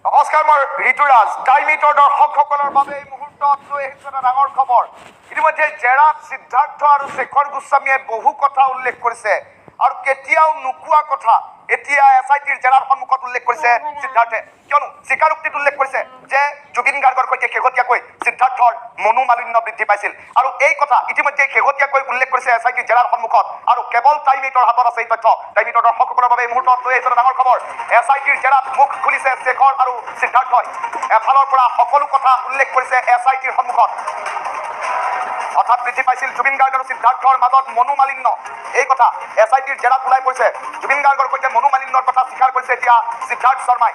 নমস্কাৰ, মই ঋতুৰাজ। টাইমিটৰ দৰ্শকসকলৰ বাবে এই মুহূৰ্তত লৈ আহিছোঁ এটা ডাঙৰ খবৰ। ইতিমধ্যে জেৰাত সিদ্ধাৰ্থ আৰু শেখৰ গোস্বামীয়ে বহু কথা উল্লেখ কৰিছে আৰু কেতিয়াও নোকোৱা কথা এতিয়া SITৰ জেৰাৰ সন্মুখত উল্লেখ কৰিছে সিদ্ধাৰ্থে। কিয়নো স্বীকাৰোক্তিত উল্লেখ কৰিছে যে জুবিন গাৰ্গৰ সৈতে শেহতীয়াকৈ সিদ্ধাৰ্থৰ মনোমালিন্য বৃদ্ধি পাইছিল আৰু এই কথা ইতিমধ্যে শেহতীয়াকৈ উল্লেখ কৰিছে SITৰ জেৰাৰ সন্মুখত আৰু কেৱল টাইমিটৰ হাতত আছে এই তথ্য। টাইমিটৰ দৰ্শকসকলৰ বাবে এই মুহূৰ্তত লৈ আহিছোঁ ডাঙৰ খবৰ। SITৰ জেৰাত মুখ খুলিছে শেখৰ আৰু সিদ্ধাৰ্থই। এফালৰ পৰা সকলো কথা উল্লেখ কৰিছে SITৰ সন্মুখত। হঠাৎ বৃদ্ধি পাইছিল জুবিন গাৰ্গ আৰু সিদ্ধাৰ্থৰ মাজত মনোমালিন্য, এই কথা SITৰ জেৰাত ওলাই পৰিছে। জুবিন গাৰ্গৰ সৈতে মনোমালিন্যৰ কথা স্বীকাৰ কৰিছে এতিয়া সিদ্ধাৰ্থ শৰ্মাই।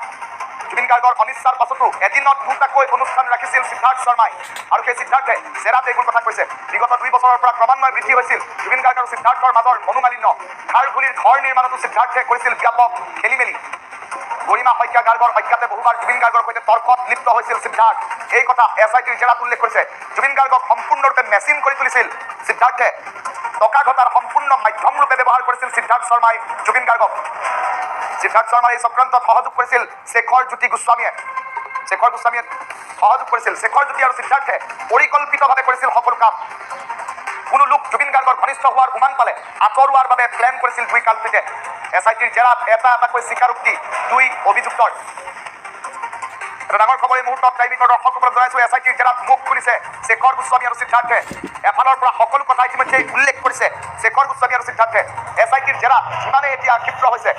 জুবিন গাৰ্গৰ অনিচ্ছাৰ পাছতো এদিনত দুটাকৈ অনুষ্ঠান ৰাখিছিল সিদ্ধাৰ্থ শৰ্মাই আৰু সেই সিদ্ধাৰ্থে জেৰাত এইবোৰ কথা কৈছে। বিগত 2 বছৰৰ পৰা ক্ৰমান্বয়ে বৃদ্ধি হৈছিল জুবিন গাৰ্গ আৰু সিদ্ধাৰ্থৰ মাজৰ মনোমালিন্য। খাৰঘুলিৰ ঘৰ নিৰ্মাণতো সিদ্ধাৰ্থে কৰিছিল ব্যাপক খেলিমেলি। গৰিমা শইকীয়া গাৰ্গৰ অজ্ঞাতে বহুবাৰ জুবিন গাৰ্গৰ সৈতে তৰ্কত লিপ্ত হৈছিল সিদ্ধাৰ্থ, এই কথা SITৰ জেৰাত উল্লেখ কৰিছে। জুবিন গাৰ্গক সম্পূৰ্ণৰূপে মেচিন কৰি তুলিছিল সিদ্ধাৰ্থে। টকা ঘটাৰ সম্পূৰ্ণ মাধ্যমৰূপে ব্যৱহাৰ কৰিছিল সিদ্ধাৰ্থ শৰ্মাই জুবিন গাৰ্গক। সিদ্ধাৰ্থ শৰ্মাৰ এই চক্ৰান্তত সহযোগ কৰিছিল শেখৰ জ্যোতি গোস্বামীয়ে। শেখৰ গোস্বামীয়ে সহযোগ কৰিছিল। শেখৰ জ্যোতি আৰু সিদ্ধাৰ্থে পৰিকল্পিতভাৱে কৰিছিল সকলো কাম। কোনো লোক জুবিন গাৰ্গৰ ঘনিষ্ঠ হোৱাৰ উমান পালে আঁতৰোৱাৰ বাবে প্লেন কৰিছিল দুই কালপিতে। SITৰ জেৰাত এটা এটাকৈ স্বীকাৰোক্তি দুই অভিযুক্তৰ। এটা ডাঙৰ খবৰ এই মুহূৰ্তত টাইমিটৰ দৰ্শকসকলক জনাইছোঁ। SITৰ জেৰাত মুখ খুলিছে শেখৰ গোস্বামী আৰু সিদ্ধাৰ্থে। এফালৰ পৰা সকলো কথা ইতিমধ্যে উল্লেখ কৰিছে শেখৰ গোস্বামী আৰু সিদ্ধাৰ্থে। SITৰ জেৰাত যিমানে এতিয়া ক্ষিপ্ৰ হৈছে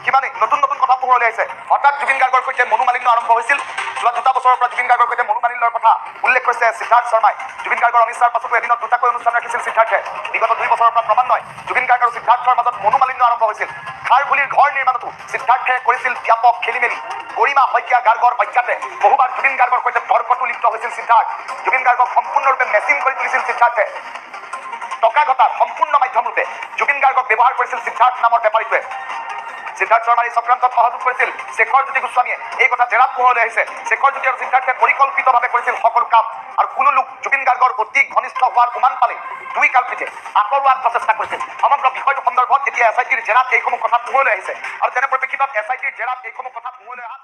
সিমানেই নতুন নতুন কথা পোহৰলৈ আহিছে। হঠাৎ জুবিন গাৰ্গৰ সৈতে মনোমালিন্য আৰম্ভ হৈছিল। যোৱা 2 বছৰৰ পৰা জুবিন গাৰ্গৰ সৈতে মনোমালিন্যৰ কথা উল্লেখ কৰিছে সিদ্ধাৰ্থ শৰ্মাই। জুবিন গাৰ্গৰ অনিচ্ছাৰ পাছতো এদিনত দুটাকৈ অনুষ্ঠান ৰাখিছিল সিদ্ধাৰ্থে। বিগত 2 বছৰৰ পৰা ক্ৰমান্বয়ে জুবিন গাৰ্গ আৰু সিদ্ধাৰ্থৰ মাজত মনোমালিন্য আৰম্ভ হৈছিল। খাৰঘুলিৰ ঘৰ নিৰ্মাণতো সিদ্ধাৰ্থে কৰিছিল ব্যাপক খেলিমেলি। গৰিমা শইকীয়া গাৰ্গৰ অজ্ঞাতে বহুবাৰ জুবিন গাৰ্গৰ সৈতে তৰ্কতো লিপ্ত হৈছিল সিদ্ধাৰ্থ। জুবিন গাৰ্গক সম্পূৰ্ণৰূপে মেচিন কৰি তুলিছিল সিদ্ধাৰ্থে। টকা ঘটাৰ সম্পূৰ্ণ মাধ্যমৰূপে জুবিন গাৰ্গক ব্যৱহাৰ কৰিছিল সিদ্ধাৰ্থ নামৰ বেপাৰীটোৱে। সিদ্ধাৰ্থ শৰ্মাৰ এই চক্ৰান্তত সহযোগ কৰিছিল শেখৰ জ্যোতি গোস্বামীয়ে, এই কথা জেৰাত পোহৰলৈ আহিছে। শেখৰ জ্যোতি আৰু সিদ্ধাৰ্থে পৰিকল্পিতভাৱে কৰিছিল সকলো কাম আৰু কোনো লোক জুবিন গাৰ্গৰ অতি ঘনিষ্ঠ হোৱাৰ উমান পালে দুই কালপিতে আঁতৰোৱাৰ প্ৰচেষ্টা কৰিছিল। সমগ্ৰ বিষয়টো সন্দৰ্ভত এতিয়া SITৰ জেৰাত এইসমূহ কথা পোহৰলৈ আহিছে আৰু তেনে পৰিপ্ৰেক্ষিতত SITৰ জেৰাত এইসমূহ কথা পোহৰলৈ অহা